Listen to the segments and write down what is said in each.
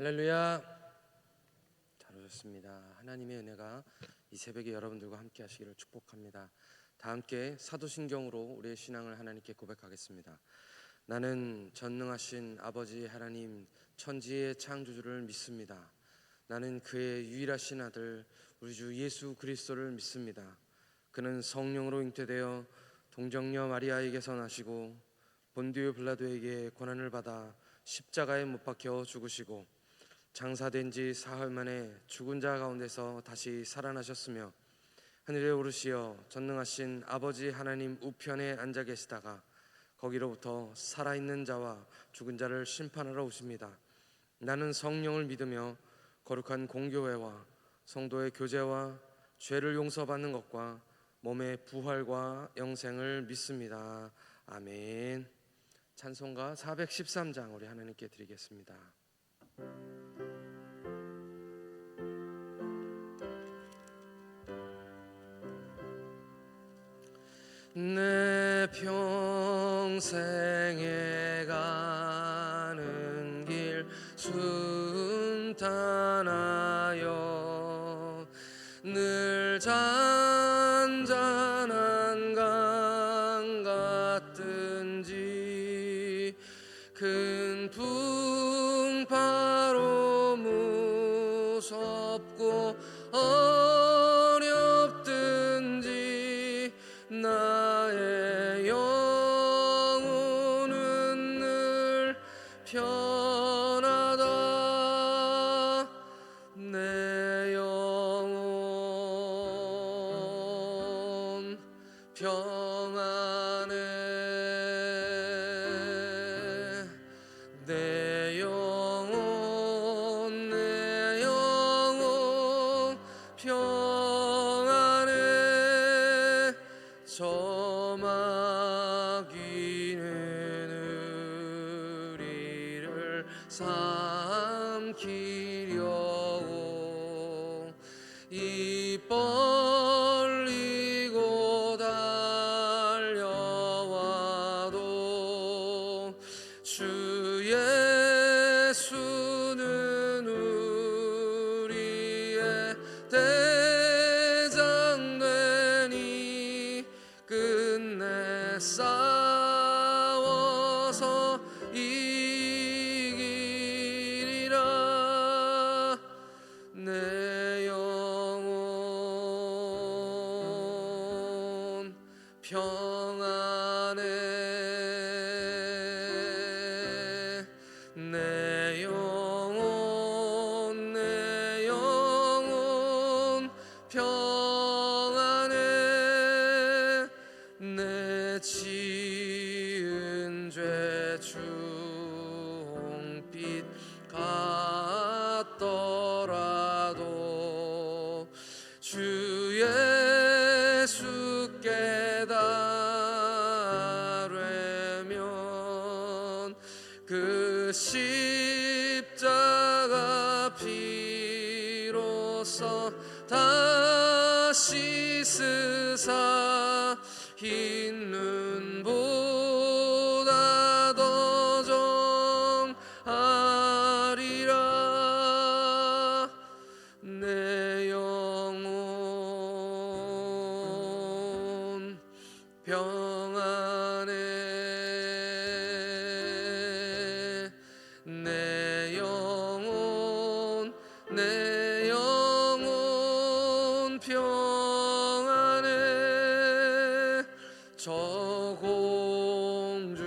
할렐루야. 잘 오셨습니다. 하나님의 은혜가 이 새벽에 여러분들과 함께 하시기를 축복합니다. 다 함께 사도신경으로 우리의 신앙을 하나님께 고백하겠습니다. 나는 전능하신 아버지 하나님 천지의 창조주를 믿습니다. 나는 그의 유일하신 아들 우리 주 예수 그리스도를 믿습니다. 그는 성령으로 잉태되어 동정녀 마리아에게서 나시고 본디오 빌라도에게 고난을 받아 십자가에 못 박혀 죽으시고 장사된 지 사흘 만에 죽은 자 가운데서 다시 살아나셨으며 하늘에 오르시어 전능하신 아버지 하나님 우편에 앉아 계시다가 거기로부터 살아있는 자와 죽은 자를 심판하러 오십니다. 나는 성령을 믿으며 거룩한 공교회와 성도의 교제와 죄를 용서받는 것과 몸의 부활과 영생을 믿습니다. 아멘. 찬송가 413장 우리 하나님께 드리겠습니다. 내 평생에 가는 길 순탄하여 늘 잔잔한 강 같든지 큰 풍파로 무섭고 어렵든지 나의 영혼은 늘 편하다. 내 영혼 평안해. 내 영혼 평안해. 저마귀는 우리를 삼키려고 입 벌리고 달려와도 주 예수는 우리의 대장 되니 끝내 싸워서 이기리라. 내 영혼 평안해. 내 영혼 평안해. 내 지은 죄 중빛 같더라도 주 예수께 달래면 그 십자가 피로써 다시 쓰사 흰 눈보다 더 정하리라. 내 영혼 평안해. 내 영혼 평안해. 저 공중에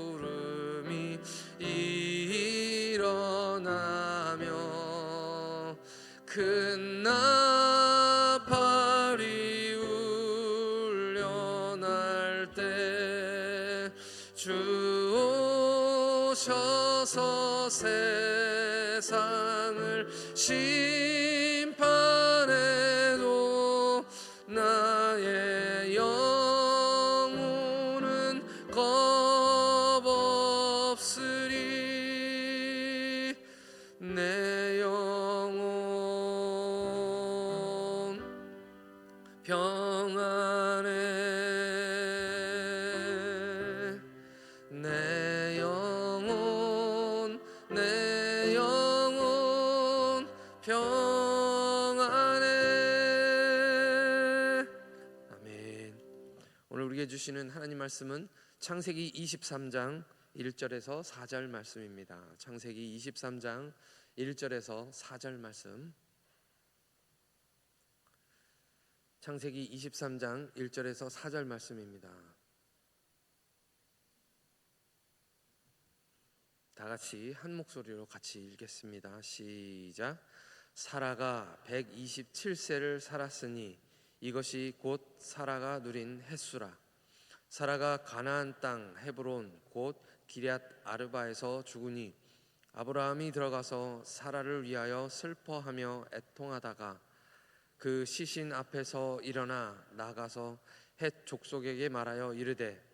구름이 일어나며 큰 나팔이 울려날 때 주 오셔서 세상을 심판해도 나의 영혼은 겁없으리. 내 영혼 평안해. 내 영혼 우리에게 주시는 하나님 말씀은 창세기 23장 1절에서 4절 말씀입니다. 창세기 23장 1절에서 4절 말씀. 창세기 23장 1절에서 4절 말씀입니다. 다 같이 한 목소리로 같이 읽겠습니다. 시작. 사라가 127세를 살았으니 이것이 곧 사라가 누린 햇수라. 사라가 가나안 땅 헤브론 곧 기럇 아르바에서 죽으니 아브라함이 들어가서 사라를 위하여 슬퍼하며 애통하다가 그 시신 앞에서 일어나 나가서 헷 족속에게 말하여 이르되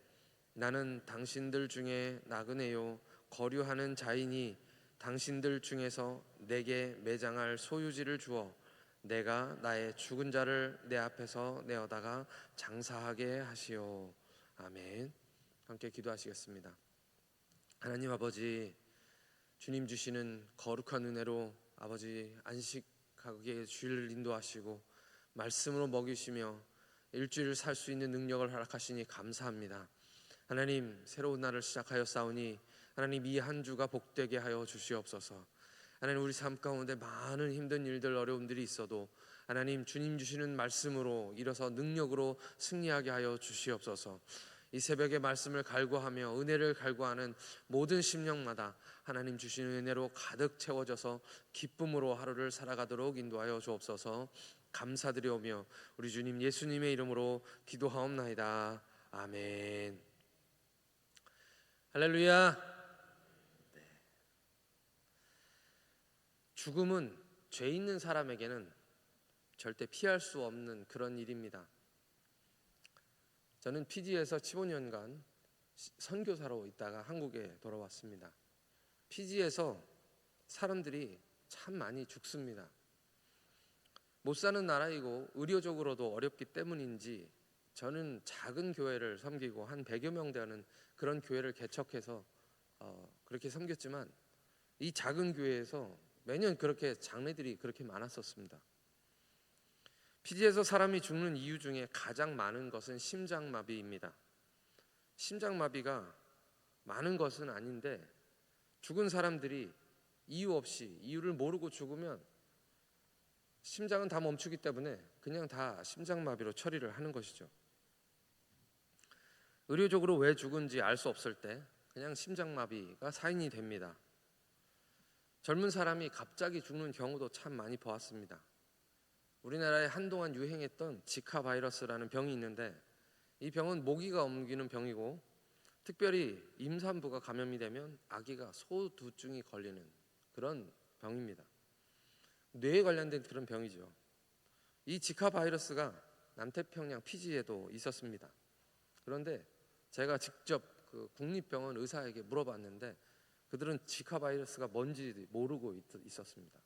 나는 당신들 중에 나그네요 거류하는 자이니 당신들 중에서 내게 매장할 소유지를 주어 내가 나의 죽은 자를 내 앞에서 내어다가 장사하게 하시오. 아멘. 함께 기도하시겠습니다. 하나님 아버지, 주님 주시는 거룩한 은혜로 아버지 안식하게 주일을 인도하시고 말씀으로 먹이시며 일주일 살 수 있는 능력을 허락하시니 감사합니다. 하나님, 새로운 날을 시작하여 싸우니 하나님 이 한 주가 복되게 하여 주시옵소서. 하나님, 우리 삶 가운데 많은 힘든 일들 어려움들이 있어도 하나님 주님 주시는 말씀으로 일어서 능력으로 승리하게 하여 주시옵소서. 이 새벽에 말씀을 갈구하며 은혜를 갈구하는 모든 심령마다 하나님 주시는 은혜로 가득 채워져서 기쁨으로 하루를 살아가도록 인도하여 주옵소서. 감사드리오며 우리 주님 예수님의 이름으로 기도하옵나이다. 아멘. 할렐루야. 죽음은 죄 있는 사람에게는 절대 피할 수 없는 그런 일입니다. 저는 피지에서 15년간 선교사로 있다가 한국에 돌아왔습니다. 피지에서 사람들이 참 많이 죽습니다. 못 사는 나라이고 의료적으로도 어렵기 때문인지 저는 작은 교회를 섬기고 한 100여 명 되는 그런 교회를 개척해서 그렇게 섬겼지만 이 작은 교회에서 매년 그렇게 장례들이 그렇게 많았었습니다. 피지에서 사람이 죽는 이유 중에 가장 많은 것은 심장마비입니다. 심장마비가 많은 것은 아닌데 죽은 사람들이 이유 없이 이유를 모르고 죽으면 심장은 다 멈추기 때문에 그냥 다 심장마비로 처리를 하는 것이죠. 의료적으로 왜 죽은지 알 수 없을 때 그냥 심장마비가 사인이 됩니다. 젊은 사람이 갑자기 죽는 경우도 참 많이 보았습니다. 우리나라에 한동안 유행했던 지카 바이러스라는 병이 있는데 이 병은 모기가 옮기는 병이고 특별히 임산부가 감염이 되면 아기가 소두증이 걸리는 그런 병입니다. 뇌에 관련된 그런 병이죠. 이 지카 바이러스가 남태평양 피지에도 있었습니다. 그런데 제가 직접 그 국립병원 의사에게 물어봤는데 그들은 지카 바이러스가 뭔지 모르고 있었습니다.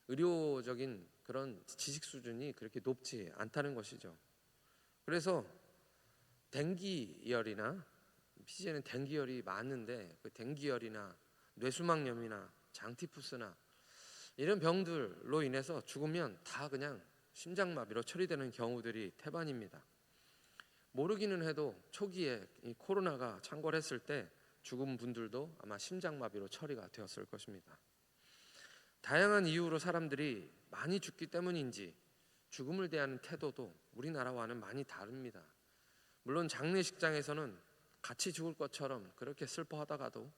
의료적인 그런 지식 수준이 그렇게 높지 않다는 것이죠. 그래서 댕기열이나 피지에는 댕기열이 많은데 그 댕기열이나 뇌수막염이나 장티푸스나 이런 병들로 인해서 죽으면 다 그냥 심장마비로 처리되는 경우들이 태반입니다. 모르기는 해도 초기에 이 코로나가 창궐했을 때 죽은 분들도 아마 심장마비로 처리가 되었을 것입니다. 다양한 이유로 사람들이 많이 죽기 때문인지 죽음을 대하는 태도도 우리나라와는 많이 다릅니다. 물론 장례식장에서는 같이 죽을 것처럼 그렇게 슬퍼하다가도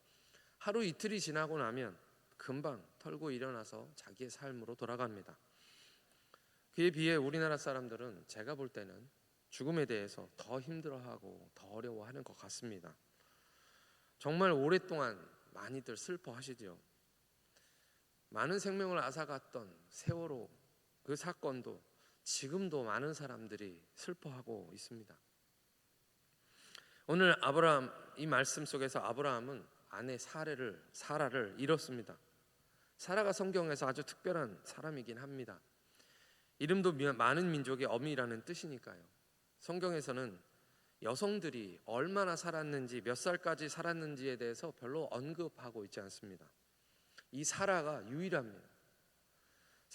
하루 이틀이 지나고 나면 금방 털고 일어나서 자기의 삶으로 돌아갑니다. 그에 비해 우리나라 사람들은 제가 볼 때는 죽음에 대해서 더 힘들어하고 더 어려워하는 것 같습니다. 정말 오랫동안 많이들 슬퍼하시죠. 많은 생명을 앗아갔던 세월호 그 사건도 지금도 많은 사람들이 슬퍼하고 있습니다. 오늘 아브라함 이 말씀 속에서 아브라함은 아내 사라를 잃었습니다. 사라가 성경에서 아주 특별한 사람이긴 합니다. 이름도 많은 민족의 어미라는 뜻이니까요. 성경에서는 여성들이 얼마나 살았는지 몇 살까지 살았는지에 대해서 별로 언급하고 있지 않습니다. 이 사라가 유일합니다.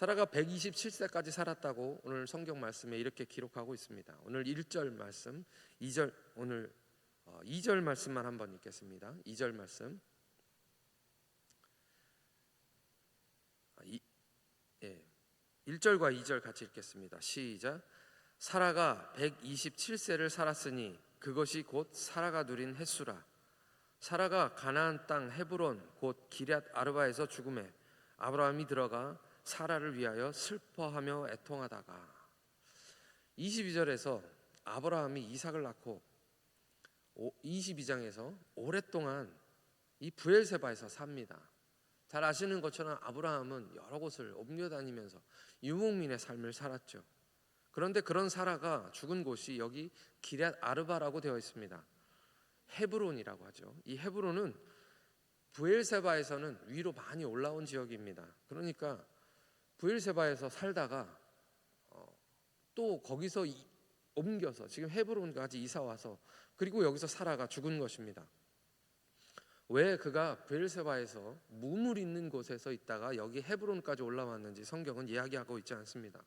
사라가 127세까지 살았다고 오늘 성경 말씀에 이렇게 기록하고 있습니다. 오늘 1절 말씀, 2절 오늘 2절 말씀만 한번 읽겠습니다. 2절 말씀. 1절과 2절 같이 읽겠습니다. 시작. 사라가 127세를 살았으니 그것이 곧 사라가 누린 햇수라. 사라가 가나안 땅 헤브론 곧 기럇 아르바에서 죽음에 아브라함이 들어가 사라를 위하여 슬퍼하며 애통하다가 22절에서 아브라함이 이삭을 낳고 22장에서 오랫동안 이 브엘세바에서 삽니다. 잘 아시는 것처럼 아브라함은 여러 곳을 옮겨다니면서 유목민의 삶을 살았죠. 그런데 그런 사라가 죽은 곳이 여기 기럇 아르바라고 되어 있습니다. 헤브론이라고 하죠. 이 헤브론은 브엘세바에서는 위로 많이 올라온 지역입니다. 그러니까 브엘세바에서 살다가 또 거기서 옮겨서 지금 헤브론까지 이사 와서 그리고 여기서 사라가 죽은 것입니다. 왜 그가 브엘세바에서 무물 있는 곳에서 있다가 여기 헤브론까지 올라왔는지 성경은 이야기하고 있지 않습니다.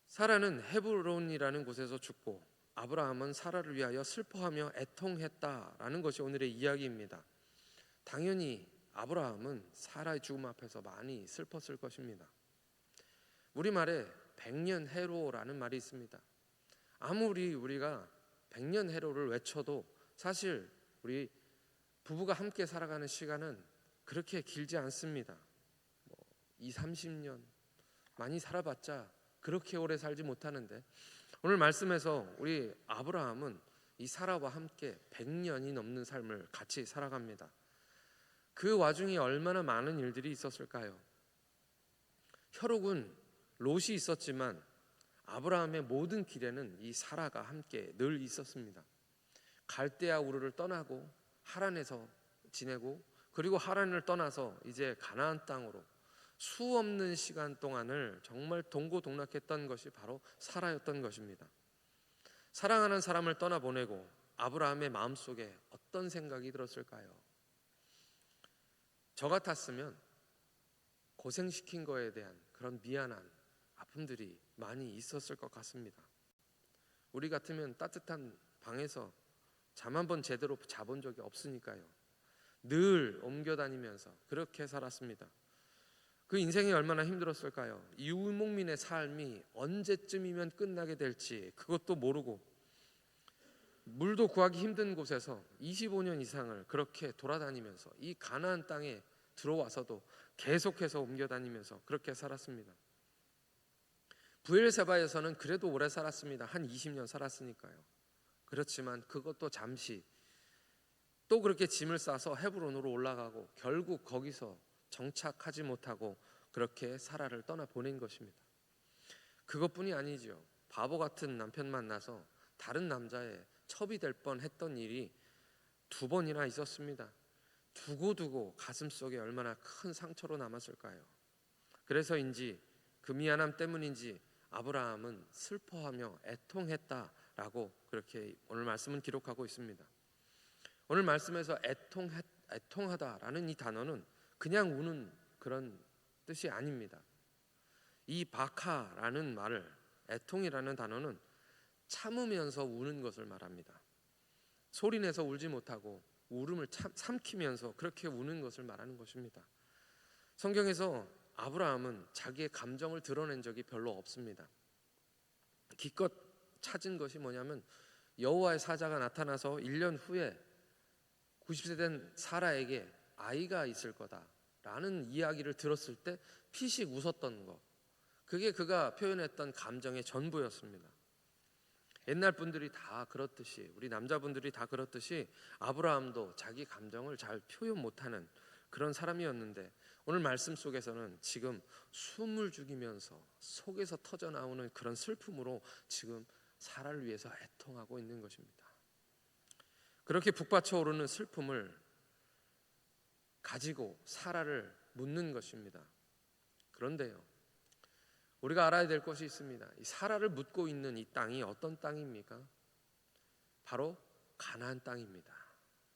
사라는 헤브론이라는 곳에서 죽고 아브라함은 사라를 위하여 슬퍼하며 애통했다라는 것이 오늘의 이야기입니다. 당연히 아브라함은 사라의 죽음 앞에서 많이 슬펐을 것입니다. 우리말에 백년해로라는 말이 있습니다. 아무리 우리가 백년해로를 외쳐도 사실 우리 부부가 함께 살아가는 시간은 그렇게 길지 않습니다. 20, 30년 많이 살아봤자 그렇게 오래 살지 못하는데 오늘 말씀에서 우리 아브라함은 이 사라와 함께 100년이 넘는 삶을 같이 살아갑니다. 그 와중에 얼마나 많은 일들이 있었을까요? 혈육은 롯이 있었지만 아브라함의 모든 길에는 이 사라가 함께 늘 있었습니다. 갈대아 우르를 떠나고 하란에서 지내고 그리고 하란을 떠나서 이제 가나안 땅으로 수없는 시간 동안을 정말 동고동락했던 것이 바로 사라였던 것입니다. 사랑하는 사람을 떠나보내고 아브라함의 마음속에 어떤 생각이 들었을까요? 저 같았으면 고생시킨 거에 대한 그런 미안한 아픔들이 많이 있었을 것 같습니다. 우리 같으면 따뜻한 방에서 잠 한 번 제대로 자본 적이 없으니까요. 늘 옮겨다니면서 그렇게 살았습니다. 그 인생이 얼마나 힘들었을까요? 유목민의 삶이 언제쯤이면 끝나게 될지 그것도 모르고 물도 구하기 힘든 곳에서 25년 이상을 그렇게 돌아다니면서 이 가나안 땅에 들어와서도 계속해서 옮겨다니면서 그렇게 살았습니다. 브엘세바에서는 그래도 오래 살았습니다. 한 20년 살았으니까요. 그렇지만 그것도 잠시 또 그렇게 짐을 싸서 헤브론으로 올라가고 결국 거기서 정착하지 못하고 그렇게 사라를 떠나보낸 것입니다. 그것뿐이 아니죠. 바보 같은 남편 만나서 다른 남자의 첩이 될 뻔했던 일이 2번이나 있었습니다. 두고두고 가슴속에 얼마나 큰 상처로 남았을까요? 그래서인지 그 미안함 때문인지 아브라함은 슬퍼하며 애통했다라고 그렇게 오늘 말씀은 기록하고 있습니다. 오늘 말씀에서 애통하다라는 이 단어는 그냥 우는 그런 뜻이 아닙니다. 이 바카라는 말을 애통이라는 단어는 참으면서 우는 것을 말합니다. 소리내서 울지 못하고 울음을 삼키면서 그렇게 우는 것을 말하는 것입니다. 성경에서 아브라함은 자기의 감정을 드러낸 적이 별로 없습니다. 기껏 찾은 것이 뭐냐면 여호와의 사자가 나타나서 1년 후에 90세 된 사라에게 아이가 있을 거다라는 이야기를 들었을 때 피식 웃었던 것, 그게 그가 표현했던 감정의 전부였습니다. 옛날 분들이 다 그렇듯이 우리 남자분들이 다 그렇듯이 아브라함도 자기 감정을 잘 표현 못하는 그런 사람이었는데 오늘 말씀 속에서는 지금 숨을 죽이면서 속에서 터져 나오는 그런 슬픔으로 지금 사라를 위해서 애통하고 있는 것입니다. 그렇게 북받쳐 오르는 슬픔을 가지고 사라를 묻는 것입니다. 그런데요, 우리가 알아야 될 것이 있습니다. 이 사라를 묻고 있는 이 땅이 어떤 땅입니까? 바로 가나안 땅입니다.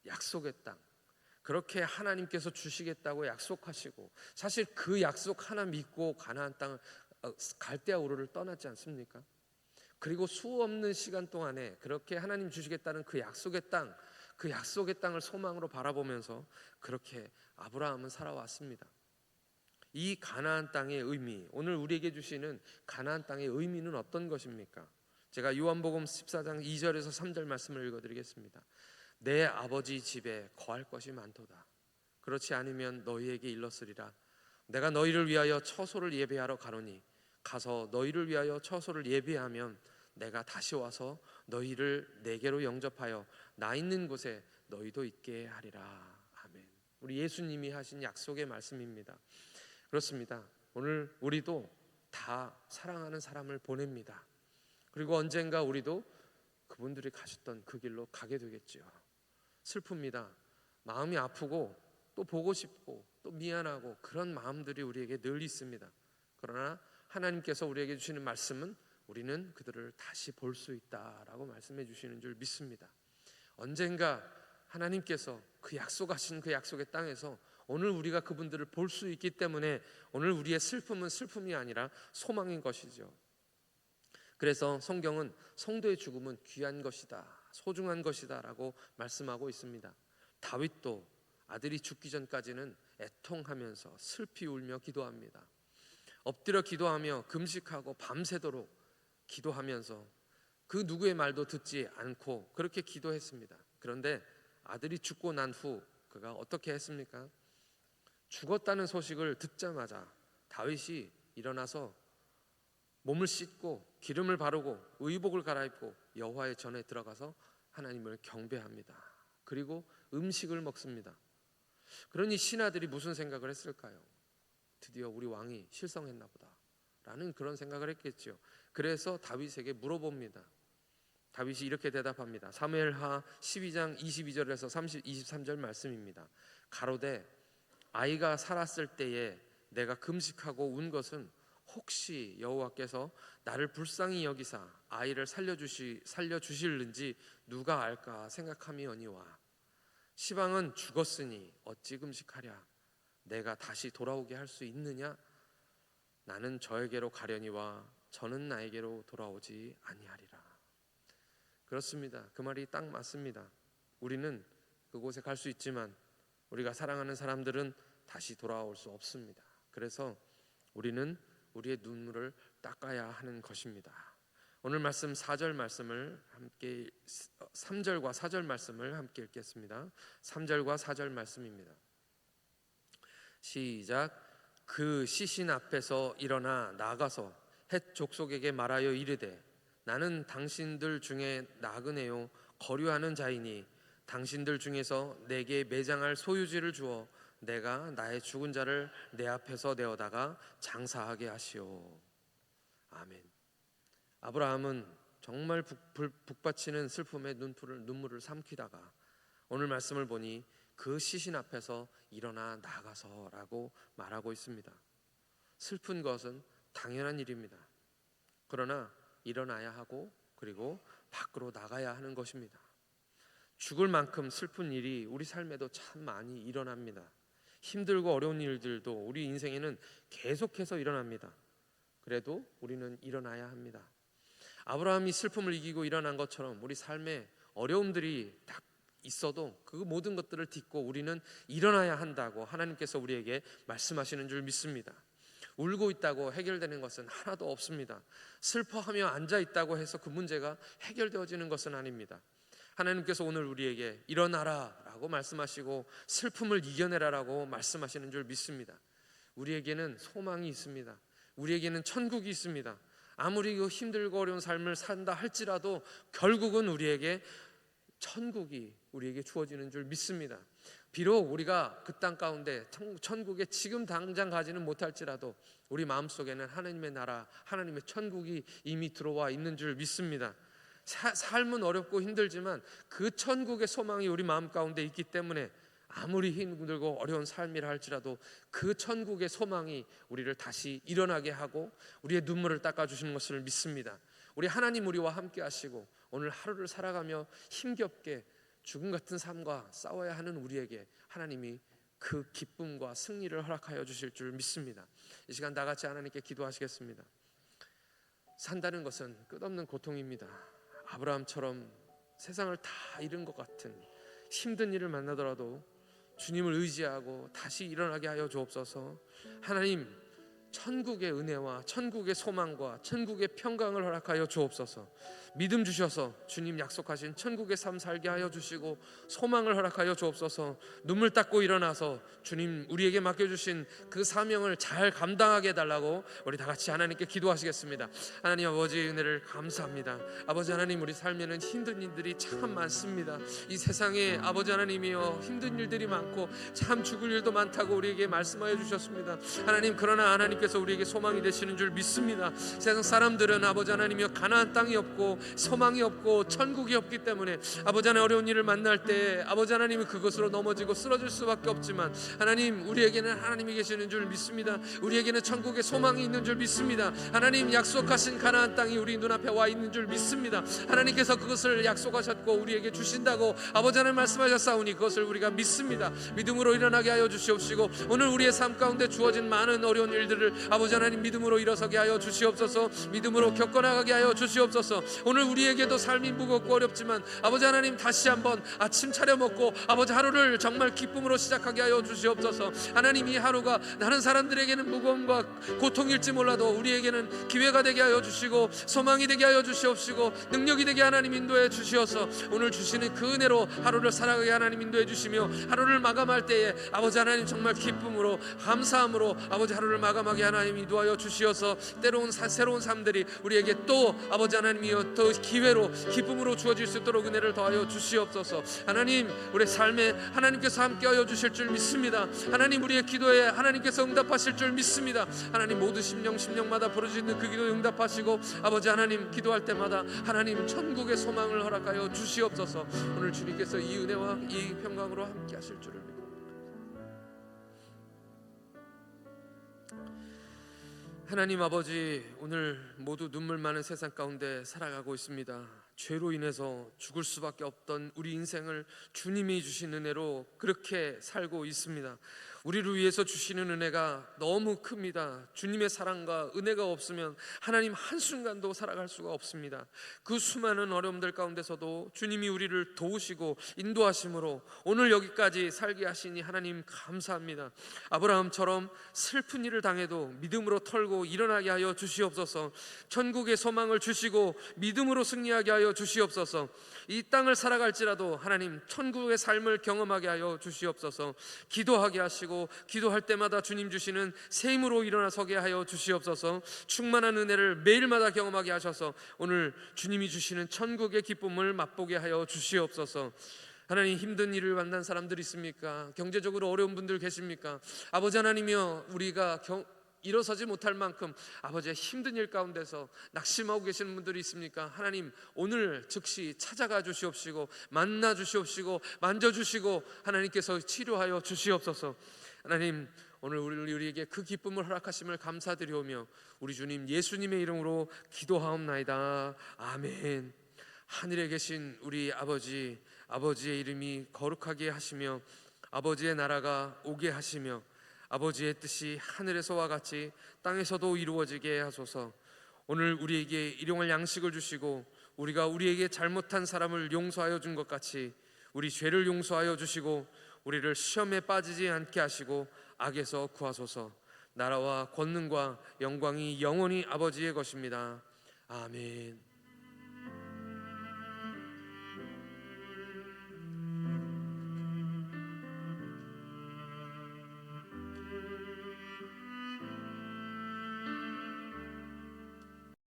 약속의 땅. 그렇게 하나님께서 주시겠다고 약속하시고, 사실 그 약속 하나 믿고 가나안 땅을 갈대아 우르를 떠났지 않습니까? 그리고 수없는 시간 동안에 그렇게 하나님 주시겠다는 그 약속의 땅을 소망으로 바라보면서 그렇게 아브라함은 살아왔습니다. 이 가나안 땅의 의미, 오늘 우리에게 주시는 가나안 땅의 의미는 어떤 것입니까? 제가 요한복음 14장 2절에서 3절 말씀을 읽어드리겠습니다. 내 아버지 집에 거할 것이 많도다. 그렇지 않으면 너희에게 일렀으리라. 내가 너희를 위하여 처소를 예배하러 가노니 가서 너희를 위하여 처소를 예배하면 내가 다시 와서 너희를 내게로 영접하여 나 있는 곳에 너희도 있게 하리라. 아멘. 우리 예수님이 하신 약속의 말씀입니다. 그렇습니다. 오늘 우리도 다 사랑하는 사람을 보냅니다. 그리고 언젠가 우리도 그분들이 가셨던 그 길로 가게 되겠지요. 슬픕니다. 마음이 아프고 또 보고 싶고 또 미안하고 그런 마음들이 우리에게 늘 있습니다. 그러나 하나님께서 우리에게 주시는 말씀은 우리는 그들을 다시 볼 수 있다라고 말씀해 주시는 줄 믿습니다. 언젠가 하나님께서 그 약속하신 그 약속의 땅에서 오늘 우리가 그분들을 볼 수 있기 때문에 오늘 우리의 슬픔은 슬픔이 아니라 소망인 것이죠. 그래서 성경은 성도의 죽음은 귀한 것이다, 소중한 것이다 라고 말씀하고 있습니다. 다윗도 아들이 죽기 전까지는 애통하면서 슬피 울며 기도합니다. 엎드려 기도하며 금식하고 밤새도록 기도하면서 그 누구의 말도 듣지 않고 그렇게 기도했습니다. 그런데 아들이 죽고 난 후 그가 어떻게 했습니까? 죽었다는 소식을 듣자마자 다윗이 일어나서 몸을 씻고 기름을 바르고 의복을 갈아입고 여호와의 전에 들어가서 하나님을 경배합니다. 그리고 음식을 먹습니다. 그러니 신하들이 무슨 생각을 했을까요? 드디어 우리 왕이 실성했나 보다 라는 그런 생각을 했겠죠. 그래서 다윗에게 물어봅니다. 다윗이 이렇게 대답합니다. 사무엘하 12장 22절에서 23절 말씀입니다. 가로되 아이가 살았을 때에 내가 금식하고 운 것은 혹시 여호와께서 나를 불쌍히 여기사 아이를 살려주실는지 누가 알까 생각함이오니와 시방은 죽었으니 어찌 금식하랴. 내가 다시 돌아오게 할 수 있느냐? 나는 저에게로 가려니와 저는 나에게로 돌아오지 아니하리라. 그렇습니다. 그 말이 딱 맞습니다. 우리는 그곳에 갈 수 있지만 우리가 사랑하는 사람들은 다시 돌아올 수 없습니다. 그래서 우리는 우리의 눈물을 닦아야 하는 것입니다. 오늘 말씀 4절 말씀을 함께 3절과 4절 말씀을 함께 읽겠습니다. 3절과 4절 말씀입니다. 시작. 그 시신 앞에서 일어나 나가서 헷 족속에게 말하여 이르되 나는 당신들 중에 나그네요 거류하는 자이니 당신들 중에서 내게 매장할 소유지를 주어 내가 나의 죽은 자를 내 앞에서 내어다가 장사하게 하시오. 아멘. 아브라함은 정말 북받치는 슬픔에 눈물을 삼키다가 오늘 말씀을 보니 그 시신 앞에서 일어나 나가서라고 말하고 있습니다. 슬픈 것은 당연한 일입니다. 그러나 일어나야 하고 그리고 밖으로 나가야 하는 것입니다. 죽을 만큼 슬픈 일이 우리 삶에도 참 많이 일어납니다. 힘들고 어려운 일들도 우리 인생에는 계속해서 일어납니다. 그래도 우리는 일어나야 합니다. 아브라함이 슬픔을 이기고 일어난 것처럼 우리 삶에 어려움들이 딱 있어도 그 모든 것들을 딛고 우리는 일어나야 한다고 하나님께서 우리에게 말씀하시는 줄 믿습니다. 울고 있다고 해결되는 것은 하나도 없습니다. 슬퍼하며 앉아 있다고 해서 그 문제가 해결되어지는 것은 아닙니다. 하나님께서 오늘 우리에게 일어나라 라고 말씀하시고 슬픔을 이겨내라 라고 말씀하시는 줄 믿습니다. 우리에게는 소망이 있습니다. 우리에게는 천국이 있습니다. 아무리 그 힘들고 어려운 삶을 산다 할지라도 결국은 우리에게 천국이 우리에게 주어지는 줄 믿습니다. 비록 우리가 그 땅 가운데 천국에 지금 당장 가지는 못할지라도 우리 마음속에는 하나님의 나라, 하나님의 천국이 이미 들어와 있는 줄 믿습니다. 삶은 어렵고 힘들지만 그 천국의 소망이 우리 마음 가운데 있기 때문에 아무리 힘들고 어려운 삶이라 할지라도 그 천국의 소망이 우리를 다시 일어나게 하고 우리의 눈물을 닦아주시는 것을 믿습니다. 우리 하나님 우리와 함께 하시고 오늘 하루를 살아가며 힘겹게 죽음 같은 삶과 싸워야 하는 우리에게 하나님이 그 기쁨과 승리를 허락하여 주실 줄 믿습니다. 이 시간 다 같이 하나님께 기도하시겠습니다. 산다는 것은 끝없는 고통입니다. 아브라함처럼 세상을 다 잃은 것 같은 힘든 일을 만나더라도 주님을 의지하고 다시 일어나게 하여 주옵소서. 하나님, 천국의 은혜와 천국의 소망과 천국의 평강을 허락하여 주옵소서. 믿음 주셔서 주님 약속하신 천국의 삶 살게 하여 주시고 소망을 허락하여 주옵소서. 눈물 닦고 일어나서 주님 우리에게 맡겨주신 그 사명을 잘 감당하게 해달라고 우리 다 같이 하나님께 기도하시겠습니다. 하나님 아버지의 은혜를 감사합니다. 아버지 하나님, 우리 삶에는 힘든 일들이 참 많습니다. 이 세상에 아버지 하나님이여 힘든 일들이 많고 참 죽을 일도 많다고 우리에게 말씀하여 주셨습니다. 하나님, 그러나 하나님께서 우리에게 소망이 되시는 줄 믿습니다. 세상 사람들은 아버지 하나님이여 가나안 땅이 없고 소망이 없고 천국이 없기 때문에 아버지 하나님 어려운 일을 만날 때 아버지 하나님이 그것으로 넘어지고 쓰러질 수밖에 없지만 하나님, 우리에게는 하나님이 계시는 줄 믿습니다. 우리에게는 천국의 소망이 있는 줄 믿습니다. 하나님, 약속하신 가나안 땅이 우리 눈앞에 와 있는 줄 믿습니다. 하나님께서 그것을 약속하셨고 우리에게 주신다고 아버지 하나님 말씀하셨사오니 그것을 우리가 믿습니다. 믿음으로 일어나게 하여 주시옵시고 오늘 우리의 삶 가운데 주어진 많은 어려운 일들을 아버지 하나님 믿음으로 일어서게 하여 주시옵소서. 믿음으로 겪어나가게 하여 주시옵소서. 오늘 우리에게도 삶이 무겁고 어렵지만 아버지 하나님 다시 한번 아침 차려 먹고 아버지 하루를 정말 기쁨으로 시작하게 하여 주시옵소서. 하나님, 이 하루가 다른 사람들에게는 무거움과 고통일지 몰라도 우리에게는 기회가 되게 하여 주시고 소망이 되게 하여 주시옵시고 능력이 되게 하나님 인도해 주시어서 오늘 주시는 그 은혜로 하루를 살아가게 하나님 인도해 주시며 하루를 마감할 때에 아버지 하나님 정말 기쁨으로 감사함으로 아버지 하루를 마감하게 하나님 인도하여 주시어서 때로운 새로운 삶들이 우리에게 또 아버지 하나님이여 더 기회로 기쁨으로 주어질 수 있도록 은혜를 더하여 주시옵소서. 하나님, 우리 삶에 하나님께서 함께하여 주실 줄 믿습니다. 하나님, 우리의 기도에 하나님께서 응답하실 줄 믿습니다. 하나님, 모든 심령마다 부르짖는 그 기도에 응답하시고 아버지 하나님 기도할 때마다 하나님 천국의 소망을 허락하여 주시옵소서. 오늘 주님께서 이 은혜와 이 평강으로 함께하실 줄을 믿습니다. 하나님 아버지, 오늘 모두 눈물 많은 세상 가운데 살아가고 있습니다. 죄로 인해서 죽을 수밖에 없던 우리 인생을 주님이 주신 은혜로 그렇게 살고 있습니다. 우리를 위해서 주시는 은혜가 너무 큽니다. 주님의 사랑과 은혜가 없으면 하나님 한순간도 살아갈 수가 없습니다. 그 수많은 어려움들 가운데서도 주님이 우리를 도우시고 인도하심으로 오늘 여기까지 살게 하시니 하나님 감사합니다. 아브라함처럼 슬픈 일을 당해도 믿음으로 털고 일어나게 하여 주시옵소서. 천국의 소망을 주시고 믿음으로 승리하게 하여 주시옵소서. 이 땅을 살아갈지라도 하나님 천국의 삶을 경험하게 하여 주시옵소서. 기도하게 하시고 기도할 때마다 주님 주시는 새 힘으로 일어나 서게 하여 주시옵소서. 충만한 은혜를 매일마다 경험하게 하셔서 오늘 주님이 주시는 천국의 기쁨을 맛보게 하여 주시옵소서. 하나님, 힘든 일을 만난 사람들 있습니까? 경제적으로 어려운 분들 계십니까? 아버지 하나님이여, 우리가 일어서지 못할 만큼 아버지의 힘든 일 가운데서 낙심하고 계시는 분들이 있습니까? 하나님, 오늘 즉시 찾아가 주시옵시고 만나 주시옵시고 만져주시고 하나님께서 치료하여 주시옵소서. 하나님, 오늘 우리에게 그 기쁨을 허락하심을 감사드리오며 우리 주님 예수님의 이름으로 기도하옵나이다. 아멘. 하늘에 계신 우리 아버지, 아버지의 이름이 거룩하게 하시며 아버지의 나라가 오게 하시며 아버지의 뜻이 하늘에서와 같이 땅에서도 이루어지게 하소서. 오늘 우리에게 일용할 양식을 주시고 우리가 우리에게 잘못한 사람을 용서하여 준 것 같이 우리 죄를 용서하여 주시고 우리를 시험에 빠지지 않게 하시고 악에서 구하소서. 나라와 권능과 영광이 영원히 아버지의 것입니다. 아멘.